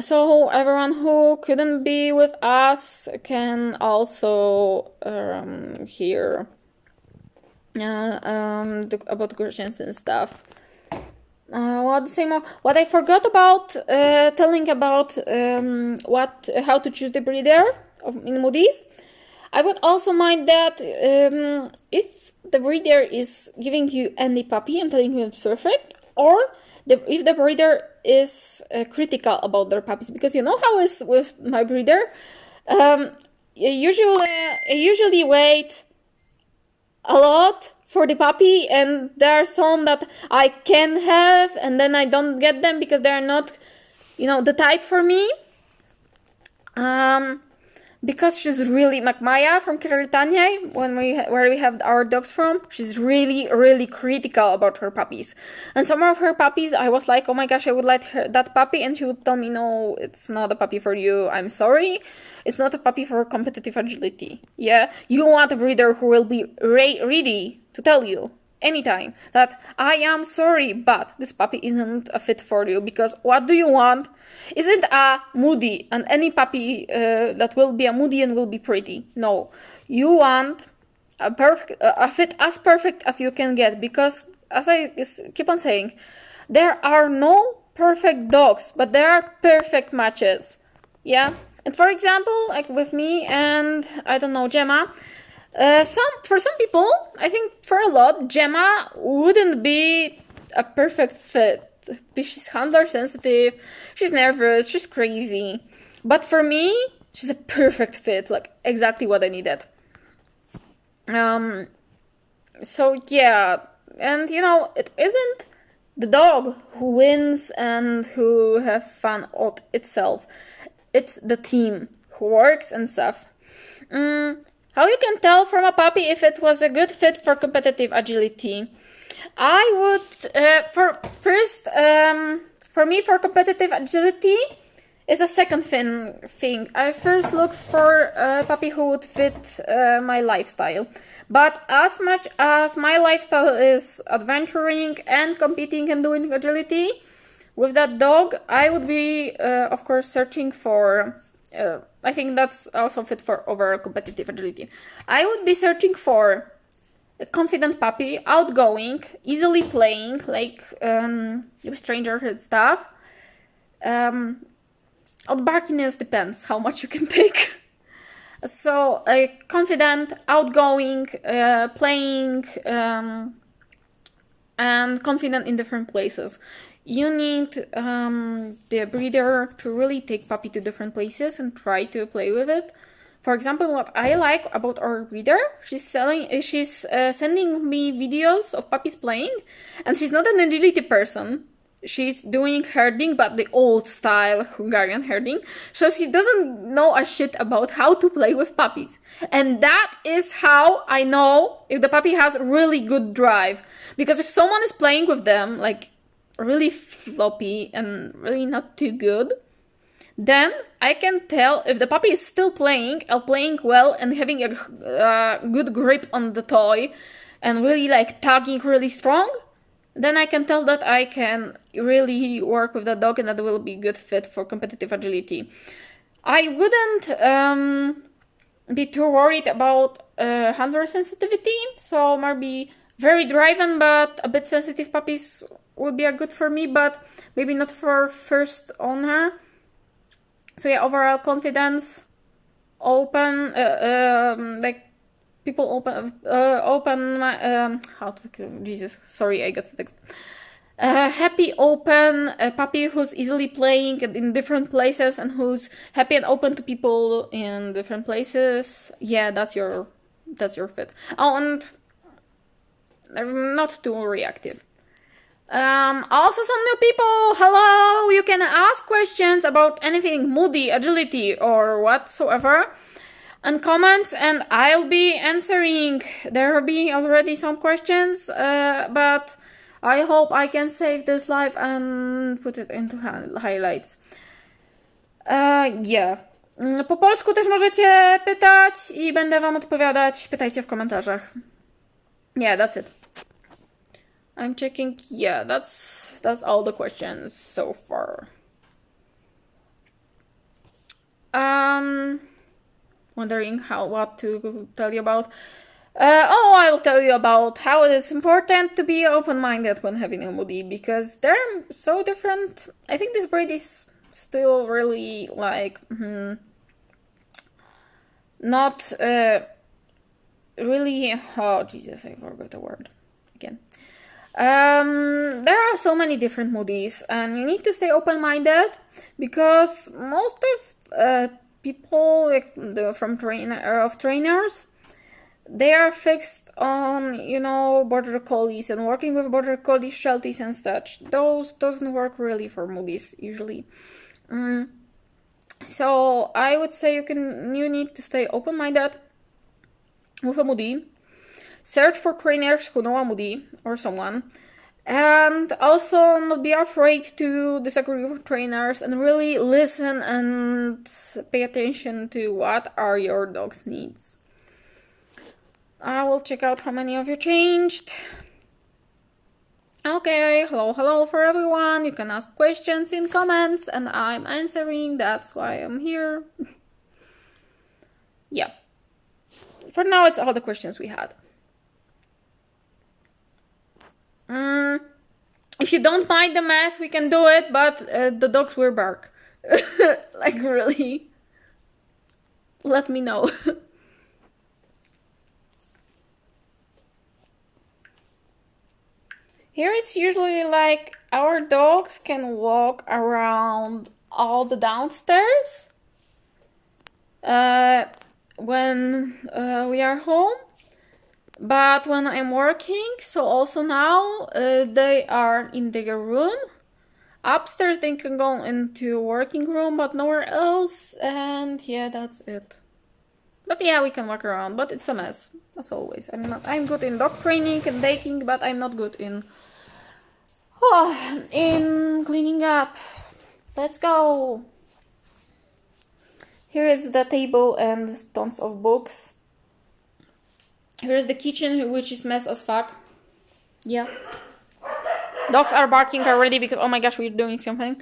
So everyone who couldn't be with us can also hear about questions and stuff. What I forgot about telling about how to choose the breeder in mudis. I would also mind that if the breeder is giving you any puppy and telling you it's perfect, or if the breeder is critical about their puppies, because you know how it's with my breeder. I usually wait a lot for the puppy, and there are some that I can have, and then I don't get them because they are not, the type for me. Because she's really, Maya from Krystyna, where we have our dogs from, she's really, really critical about her puppies. And some of her puppies, I was like, oh my gosh, I would like that puppy, and she would tell me, no, it's not a puppy for you, I'm sorry. It's not a puppy for competitive agility. Yeah, you want a breeder who will be ready to tell you anytime that I am sorry, but this puppy isn't a fit for you, because what do you want isn't a mudi and any puppy that will be a mudi and will be pretty. No, you want a fit as perfect as you can get, because as I keep on saying, there are no perfect dogs, but there are perfect matches. Yeah. And for example, like with me and I don't know, Gemma, for some people, I think for a lot, Gemma wouldn't be a perfect fit. She's handler sensitive, she's nervous, she's crazy. But for me, she's a perfect fit, like exactly what I needed. So yeah, and you know, it isn't the dog who wins and who have fun at itself. It's the team who works and stuff. How you can tell from a puppy if it was a good fit for competitive agility? I would, for me, for competitive agility, is a second thing. I first look for a puppy who would fit my lifestyle. But as much as my lifestyle is adventuring and competing and doing agility, with that dog, I would be, of course, searching for, I think that's also fit for overall competitive agility. I would be searching for a confident puppy, outgoing, easily playing, like with strangers and stuff. Outbarkiness depends how much you can take. So, confident, outgoing, playing, and confident in different places. You need the breeder to really take puppy to different places and try to play with it. For example, what I like about our breeder, she's sending me videos of puppies playing, and she's not an agility person. She's doing herding, but the old style Hungarian herding. So she doesn't know a shit about how to play with puppies. And that is how I know if the puppy has really good drive. Because if someone is playing with them, like really floppy and really not too good, then I can tell if the puppy is still playing well and having a good grip on the toy and really like tugging really strong, then I can tell that I can really work with that dog and that will be a good fit for competitive agility. I wouldn't be too worried about handler sensitivity, so maybe very driven but a bit sensitive puppies would be a good for me, but maybe not for first owner. So yeah, overall confidence, open, like people open my Jesus, sorry, I got fixed. Happy, open, a puppy who's easily playing in different places and who's happy and open to people in different places. Yeah, that's your fit. Oh, and not too reactive. Also some new people. Hello, you can ask questions about anything, moody, agility, or whatsoever, and comments, and I'll be answering. There will be already some questions, but I hope I can save this live and put it into highlights. Yeah. Po polsku też możecie pytać i będę wam odpowiadać. Pytajcie w komentarzach. Yeah, that's it. I'm checking. Yeah, that's all the questions so far. Wondering what to tell you about. I will tell you about how it is important to be open-minded when having a moody, because they're so different. I think this breed is still really like not really. Oh Jesus, I forgot the word again. There are so many different moodies, and you need to stay open-minded, because most of people from trainers, they are fixed on, border collies and working with border collie shelties and such. Those doesn't work really for moodies usually. So I would say you need to stay open-minded with a moody. Search for trainers who know a moody or someone, and also not be afraid to disagree with trainers and really listen and pay attention to what are your dog's needs. I will check out how many of you changed. Okay, hello for everyone. You can ask questions in comments and I'm answering. That's why I'm here. Yeah. For now, it's all the questions we had. If you don't mind the mess, we can do it, but the dogs will bark. Like, really. Let me know. Here it's usually like our dogs can walk around all the downstairs when we are home. But when I'm working, so also now they are in their room. Upstairs they can go into working room, but nowhere else. And yeah, that's it. But yeah, we can walk around, but it's a mess, as always. I'm good in dog training and baking, but I'm not good in cleaning up. Let's go. Here is the table and tons of books. Here is the kitchen, which is mess as fuck. Yeah. Dogs are barking already because, oh my gosh, we're doing something.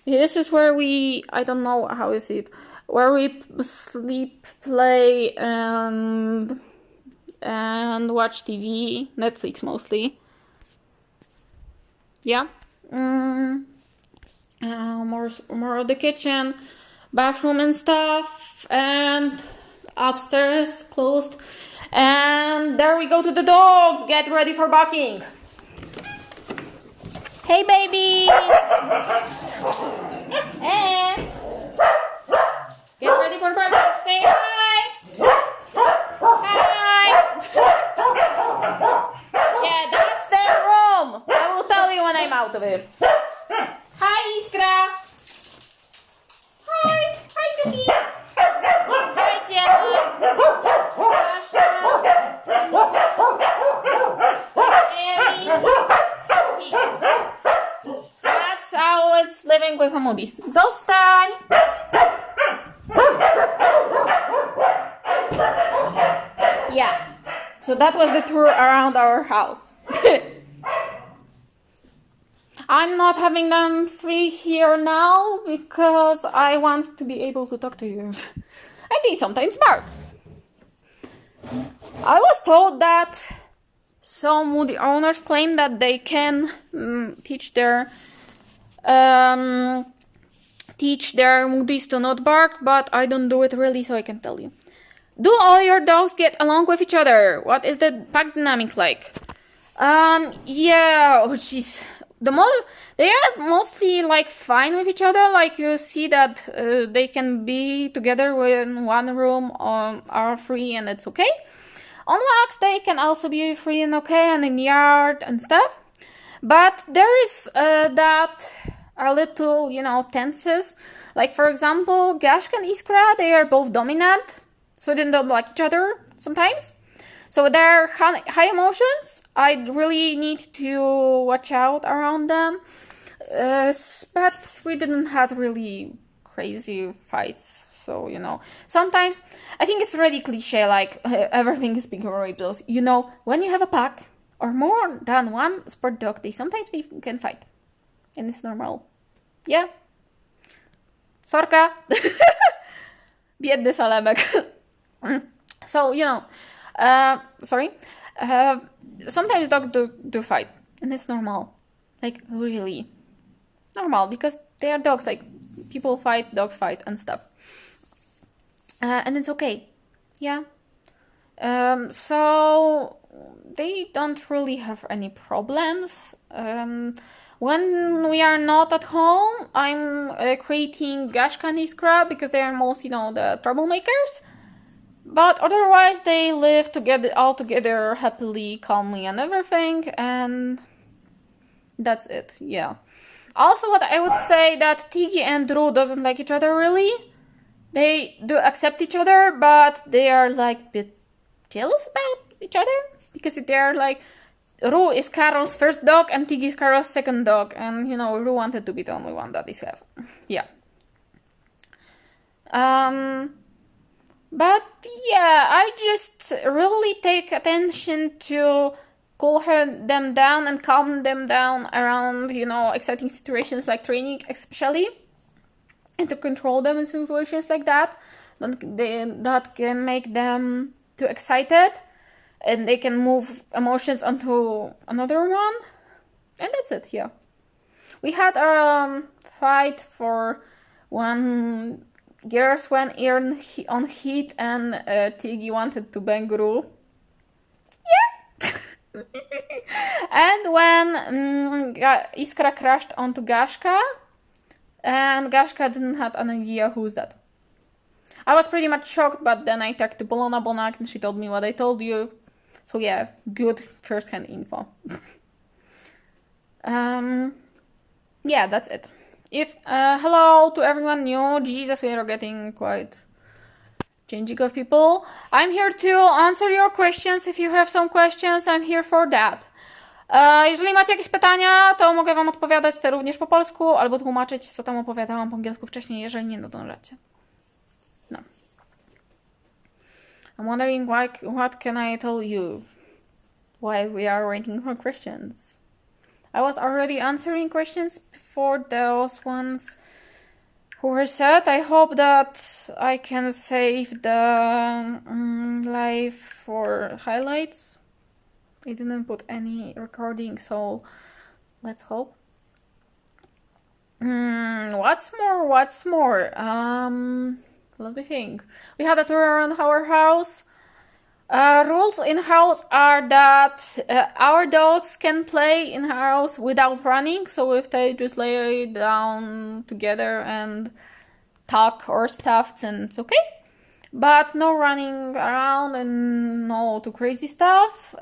This is where I don't know how is it, where we sleep, play, and watch TV, Netflix mostly. Yeah. More of the kitchen, bathroom and stuff, and upstairs closed. And there we go to the dogs. Get ready for barking. Hey, babies. Hey. Get ready for barking. Say hi. Hi. Yeah, that's their room. I will tell you when I'm out of it. Hi, Iskra. Hi. Hi, Juki. Hi, Jenna. That's how it's living with a Moody's. Zostań! Yeah. So that was the tour around our house. I'm not having them free here now because I want to be able to talk to you. And they sometimes bark. I was told that some Moody owners claim that they can teach their Moodies to not bark, but I don't do it really, so I can tell you. Do all your dogs get along with each other? What is the pack dynamic like? Yeah, oh jeez. They are mostly like fine with each other. Like you see that they can be together in one room or are free and it's okay. On walks they can also be free and okay and in the yard and stuff. But there is that a little, tenses. Like for example, Gashka and Iskra, they are both dominant. So they don't like each other sometimes. So their high emotions, I really need to watch out around them. But we didn't have really crazy fights. So, sometimes I think it's really cliche, like everything is big rainbows. When you have a pack or more than one sport dog, they can fight. And it's normal. Yeah. Sorka. Biedny Salemek. So, sorry. Sometimes dogs do fight. And it's normal. Like, really. Normal, because they are dogs. Like, people fight, dogs fight, and stuff. And it's okay. Yeah. So, they don't really have any problems. When we are not at home, I'm creating Gashka and Iskra because they are most, the troublemakers. But otherwise, they live all together happily, calmly, and everything, and that's it. Yeah. Also, what I would say that Tiggy and Drew doesn't like each other really. They do accept each other, but they are like a bit jealous about each other because they are like. Ru is Carol's first dog and Tiggy is Carol's second dog. And, Ru wanted to be the only one that is have. Yeah. But, yeah, I just really take attention to them down and calm them down around, exciting situations like training, especially, and to control them in situations like that. That can make them too excited, and they can move emotions onto another one, and that's it. Yeah, we had a fight for when girls went on heat and Tiggy wanted to bang Gru. Yeah. And when Iskra crashed onto Gashka, and Gashka didn't have an idea who's that. I was pretty much shocked, but then I talked to Bolona Bonak and she told me what I told you. So yeah, good first-hand info. Yeah, that's it. Hello to everyone new. Jesus, we are getting quite changing of people. I'm here to answer your questions. If you have some questions, I'm here for that. Jeżeli macie jakieś pytania, to mogę wam odpowiadać te również po polsku, albo tłumaczyć, co tam opowiadałam po angielsku wcześniej, jeżeli nie nadążacie. No. I'm wondering what can I tell you while we are waiting for questions. I was already answering questions before those ones who were said. I hope that I can save the live for highlights. I didn't put any recording, so let's hope. What's more? Let me think. We had a tour around our house. Rules in house are that our dogs can play in house without running. So if they just lay down together and talk or stuff, then it's okay. But no running around and no too crazy stuff.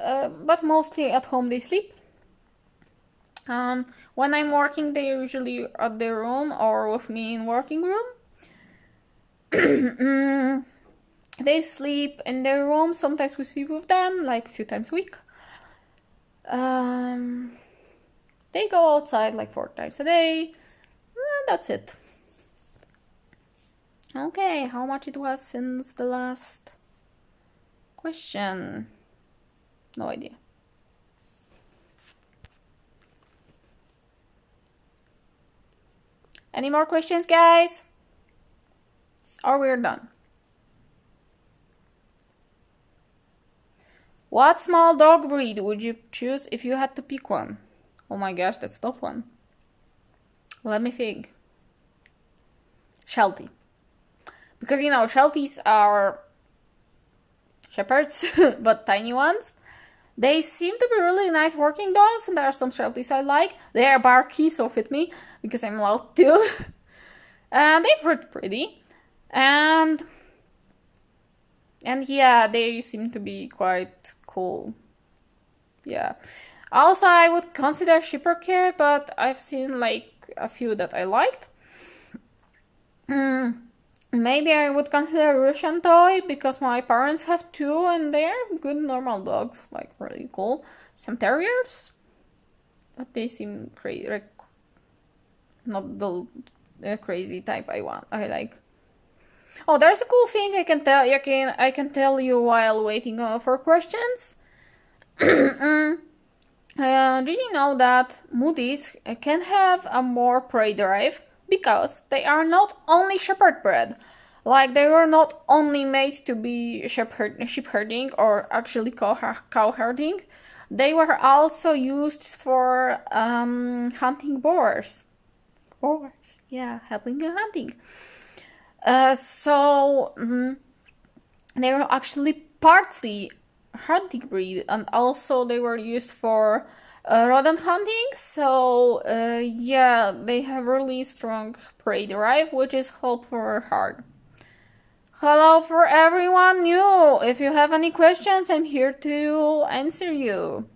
But mostly at home they sleep. When I'm working, they're usually at their room or with me in working room. They sleep in their room. Sometimes we sleep with them, like a few times a week. They go outside like 4 times a day. That's it. Okay, how much it was since the last question? No idea. Any more questions, guys? Or we're done? What small dog breed would you choose if you had to pick one? Oh my gosh, that's a tough one. Let me think. Sheltie. Because, Shelties are shepherds, but tiny ones. They seem to be really nice working dogs, and there are some Shelties I like. They are barky, so fit me, because I'm allowed to. And they're pretty. And yeah, they seem to be quite cool. Yeah. Also, I would consider Schipperke, but I've seen like a few that I liked. Maybe I would consider Russian toy because my parents have 2 and they're good normal dogs, like really cool. Some terriers, but they seem pretty not the crazy type I like. Oh, there's a cool thing I can tell you while waiting for questions. Did you know that mudis can have a more prey drive because they are not only shepherd bred, like they were not only made to be sheep herding or actually cow herding, they were also used for hunting boars. Yeah, helping in hunting. So they were actually partly hunting breed, and also they were used for rodent hunting. So yeah, they have really strong prey drive, which is helpful for hard. Hello for everyone new. If you have any questions, I'm here to answer you.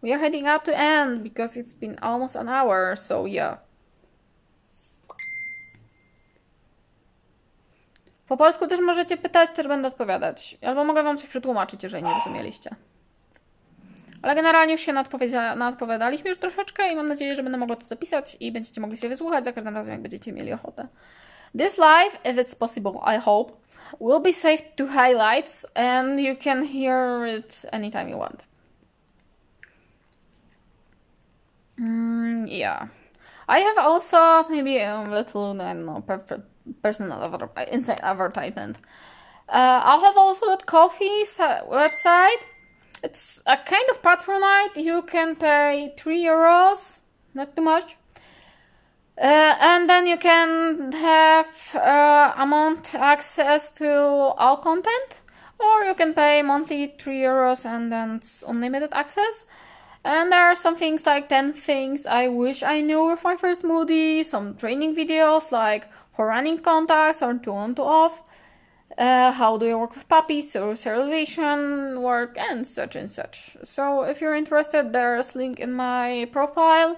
We are heading up to end because it's been almost an hour. So yeah. Po polsku też możecie pytać, też będę odpowiadać. Albo mogę wam coś przetłumaczyć, jeżeli nie rozumieliście. Ale generalnie już się naodpowiadaliśmy już troszeczkę i mam nadzieję, że będę mogła to zapisać i będziecie mogli się wysłuchać za każdym razem, jak będziecie mieli ochotę. This live, if it's possible, I hope, will be saved to highlights and you can hear it anytime you want. Yeah. I have also maybe a little, I don't know, personal inside advertisement. I'll have also that coffee website. It's a kind of patronite. You can pay €3, not too much. And then you can have a month access to all content, or you can pay monthly €3 and then it's unlimited access. And there are some things like 10 things I wish I knew with my first Moody, some training videos like for running contacts or to on to off, how do you work with puppies, or serialization work, and such and such. So if you're interested, there's a link in my profile,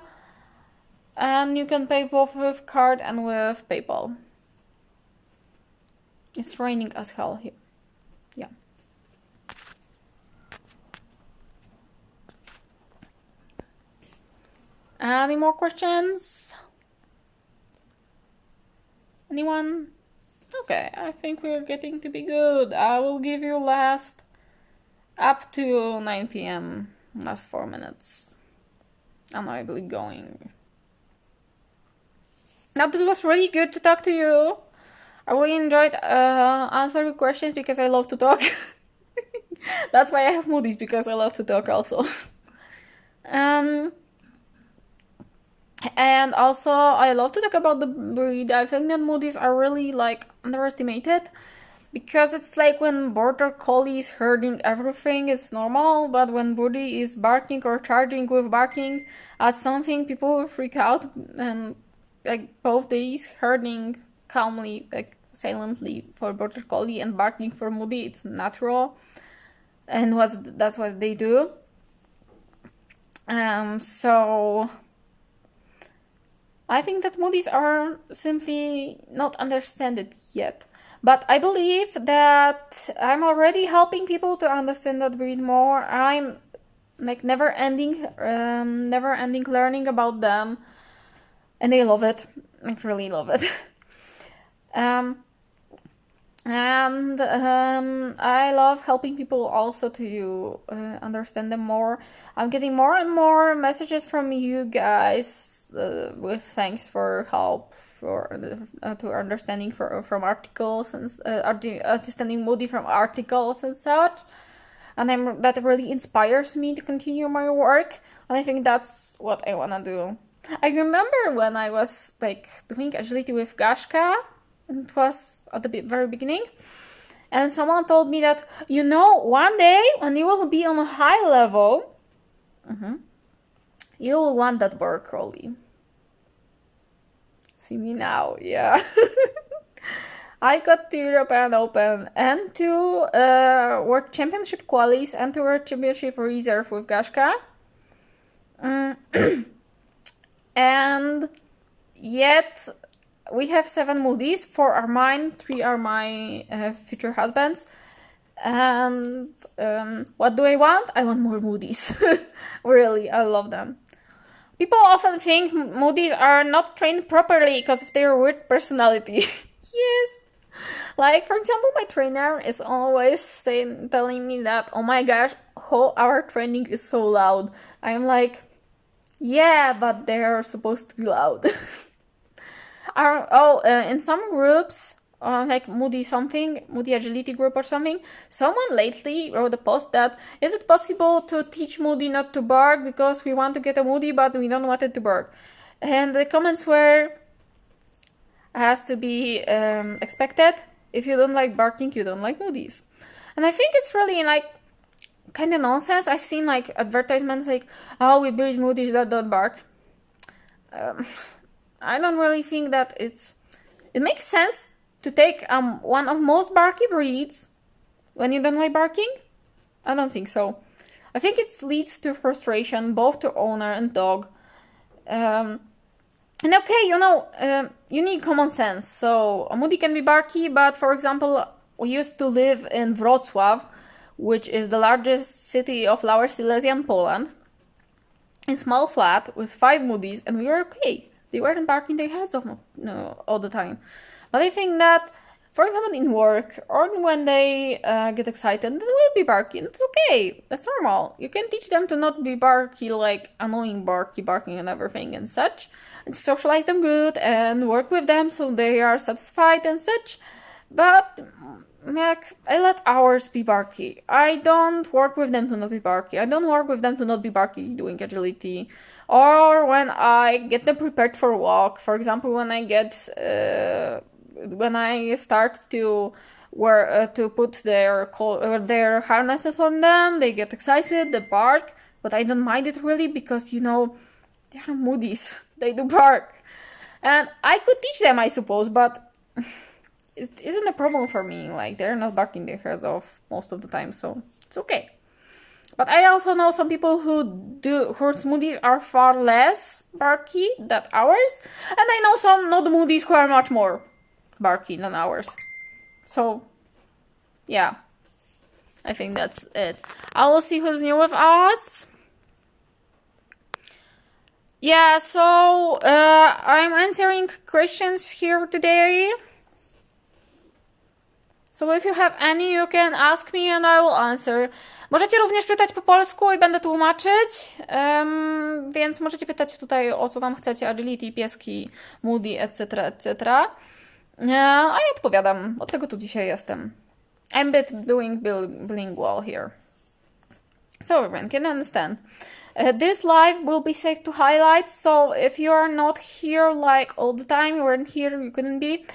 and you can pay both with card and with PayPal. It's raining as hell here. Yeah. Any more questions? Anyone? Okay, I think we're getting to be good. I will give you last up to 9 p.m. last 4 minutes. I'm not really going. Now, this was really good to talk to you. I really enjoyed answering questions because I love to talk. That's why I have Moody's, because I love to talk also. And also, I love to talk about the breed. I think that Moody's are really like underestimated, because it's like when Border Collie is herding everything, it's normal, but when Woody is barking or charging with barking at something, people will freak out. And like both days, herding calmly, like silently for Border Collie and barking for Moody, it's natural, and that's what they do. So I think that Moody's are simply not understood yet. But I believe that I'm already helping people to understand that breed more. I'm like never ending learning about them, and they love it. Like really love it. And I love helping people also to understand them more. I'm getting more and more messages from you guys with thanks for help for to understanding from articles and understanding Moody from articles and such. And that really inspires me to continue my work. And I think that's what I wanna do. I remember when I was like doing agility with Gashka. It was at the very beginning, and someone told me that, one day when you will be on a high level, you will want that Border Collie. See me now, yeah. I got to European Open and to World Championship qualies and to World Championship reserve with Gashka. And yet we have 7 Moody's, 4 are mine, 3 are my future husbands. And what do I want? I want more Moody's. Really, I love them. People often think Moody's are not trained properly because of their weird personality. Yes. Like, for example, my trainer is always telling me that, oh my gosh, our training is so loud. I'm like, yeah, but they're supposed to be loud. In some groups, like Moody Agility group or something, someone lately wrote a post that, is it possible to teach Moody not to bark because we want to get a Moody but we don't want it to bark? And the comments were, has to be expected. If you don't like barking, you don't like Moody's. And I think it's really like kind of nonsense. I've seen like advertisements like, oh, we breed Moody's that don't bark. I don't really think that it makes sense to take one of most barky breeds when you don't like barking. I don't think so. I think it leads to frustration both to owner and dog. And okay, you need common sense. So a Moody can be barky, but for example, we used to live in Wrocław, which is the largest city of Lower Silesia in Poland, in small flat with 5 Moody's, and we were okay. They weren't barking their heads off all the time. But I think that For example, in work or when they get excited, they will be barky. And it's okay. That's normal. You can teach them to not be barky, like annoying barking and everything and such. And socialize them good and work with them so they are satisfied and such. But like, I let ours be barky. I don't work with them to not be barky. I don't work with them to not be barky doing agility. Or when I get them prepared for a walk. For example, when I start to put their harnesses on them, they get excited, they bark. But I don't mind it really because, they are moodies. They do bark. And I could teach them, I suppose, but it isn't a problem for me. Like, they're not barking their heads off most of the time, so it's okay. But I also know some people whose moodies are far less barky than ours. And I know some not moodies who are much more barky than ours. So, yeah. I think that's it. I will see who's new with us. Yeah, so I'm answering questions here today. So if you have any, you can ask me and I will answer. Możecie również pytać po polsku i będę tłumaczyć, więc możecie pytać tutaj o co tam chcecie, agility, pieski, mudi, etc., etc. A ja odpowiadam, od tego tu dzisiaj jestem. I'm doing bilingual here. So everyone can understand. This live will be saved to highlights, so if you are not here like all the time, you weren't here, you couldn't be,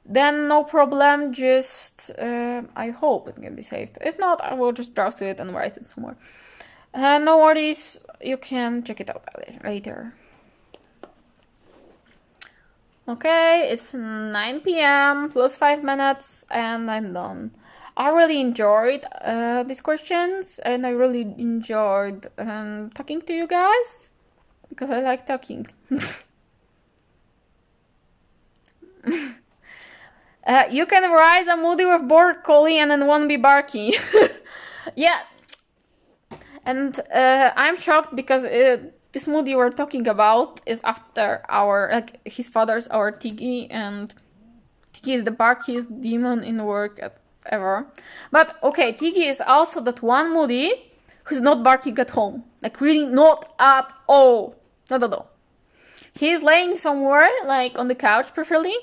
then no problem, just I hope it can be saved. If not, I will just browse to it and write it somewhere. No worries, you can check it out later. Okay, it's 9 p.m. plus 5 minutes and I'm done. I really enjoyed these questions and I really enjoyed talking to you guys because I like talking. You can rise a moody with border collie and then won't be barky. Yeah. And I'm shocked because this moody we're talking about is after his father's our Tiggy, and Tiggy is the barkiest demon in work ever. But okay, Tiggy is also that one moody who's not barking at home. Like really not at all. Not at all. He's laying somewhere, like on the couch preferably,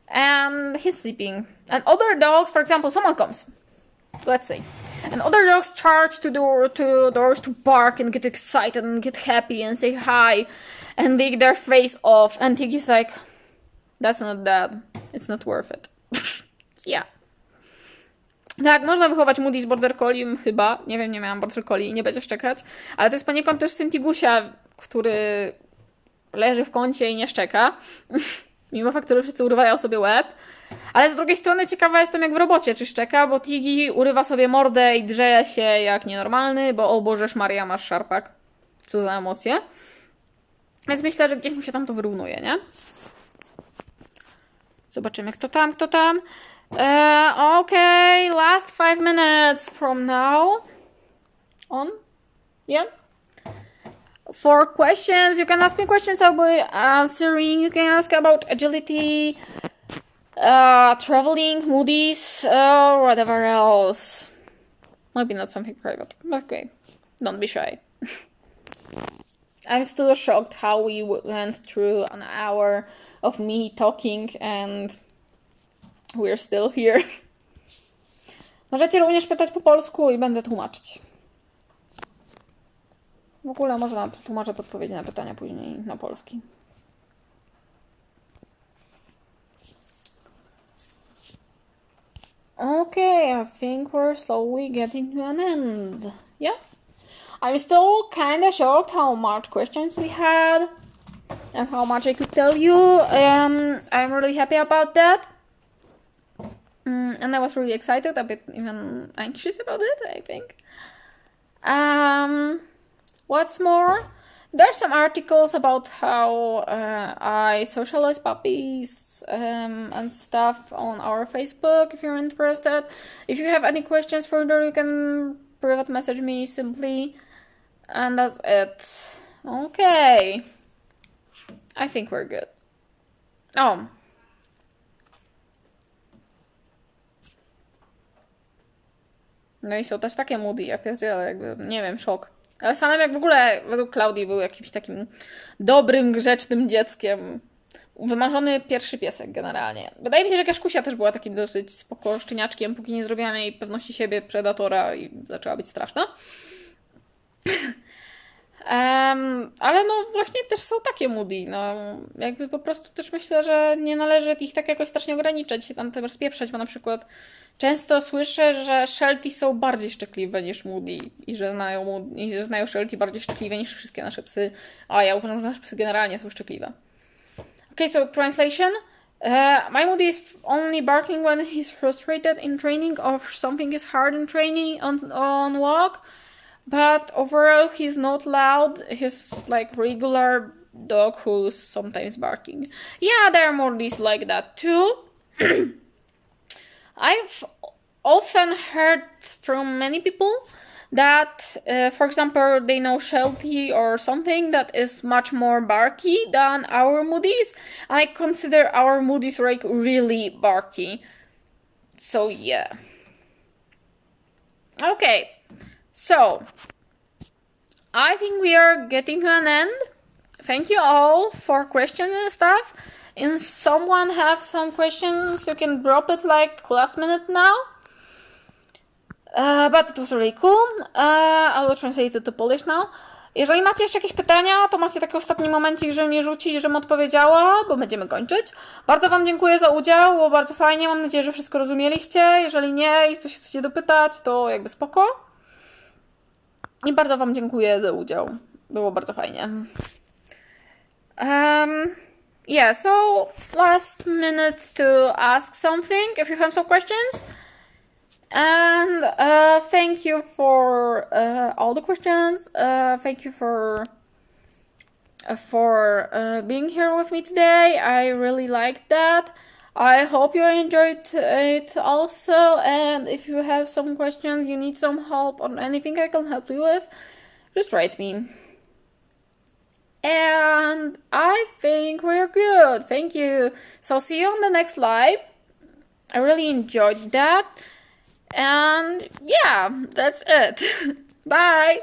and he's sleeping. And other dogs, for example, someone comes, let's say, and other dogs charge to doors to bark and get excited and get happy and say hi and lick their face off. And Tiggy's like, that's not that. It's not worth it. Yeah. Tak, można wychować Moody z Border Collie chyba. Nie wiem, nie miałam Border Collie i nie będziesz czekać. Ale to jest poniekąd też syn Tigusia, który leży w kącie i nie szczeka. Mimo faktu, że wszyscy urywają sobie łeb. Ale z drugiej strony ciekawa jestem jak w robocie, czy szczeka, bo Tiggy urywa sobie mordę i drze się jak nienormalny, bo o Bożeż Maria, masz szarpak. Co za emocje. Więc myślę, że gdzieś mu się tam to wyrównuje, nie? Zobaczymy, kto tam. Okay, last 5 minutes from now on. Yeah. For questions, you can ask me questions, I'll be answering. You can ask about agility, traveling, moodies, or whatever else. Maybe not something private. Okay, don't be shy. I'm still shocked how we went through an hour of me talking and we're still here. Możecie również pytać po polsku i będę tłumaczyć. W ogóle może tłumaczę odpowiedzi na pytania później na polski. Okay, I think we're slowly getting to an end. Yeah. I'm still kind of shocked how much questions we had and how much I could tell you. I'm really happy about that. And I was really excited, a bit even anxious about it, I think. What's more, there's some articles about how I socialize puppies and stuff on our Facebook if you're interested. If you have any questions further, you can private message me simply. And that's it. Okay. I think we're good. Oh. No i są też takie mudi, ja pierdzielę, jakby, nie wiem, szok. Ale Sanem jak w ogóle według Klaudii był jakimś takim dobrym, grzecznym dzieckiem. Wymarzony pierwszy piesek generalnie. Wydaje mi się, że Kaszkusia też była takim dosyć spoko szczeniaczkiem, póki nie zrobiła jej pewności siebie predatora i zaczęła być straszna. Ale no właśnie też są takie mudi, no jakby po prostu też myślę, że nie należy ich tak jakoś strasznie ograniczać, się tam tym rozpieprzać, bo na przykład często słyszę, że Sheltie są bardziej szczekliwe niż mudi i że znają Sheltie bardziej szczekliwe niż wszystkie nasze psy, a ja uważam, że nasze psy generalnie są szczekliwe. Okay, so translation. My moody is only barking when he's frustrated in training or something is hard in training on walk. But overall, he's not loud. He's like regular dog who's sometimes barking. Yeah, there are moodies like that too. I've often heard from many people that, for example, they know Sheltie or something that is much more barky than our moodies. I consider our moodies like really barky. So yeah. Okay. So, I think we are getting to an end. Thank you all for questions and stuff. If someone have some questions, you can drop it like last minute now. But it was really cool. I will translate it to Polish now. Jeżeli macie jeszcze jakieś pytania, to macie taki ostatni momencik, żeby mnie rzucić, żebym odpowiedziała, bo będziemy kończyć. Bardzo Wam dziękuję za udział, było bardzo fajnie. Mam nadzieję, że wszystko rozumieliście. Jeżeli nie i coś chcecie dopytać, to jakby spoko. I bardzo Wam dziękuję za udział. Było bardzo fajnie. Yeah, so last minute to ask something if you have some questions. And thank you for all the questions. Thank you for being here with me today. I really liked that. I hope you enjoyed it also, and if you have some questions, you need some help or anything I can help you with, just write me. And I think we're good. Thank you. So see you on the next live. I really enjoyed that. And yeah, that's it. Bye.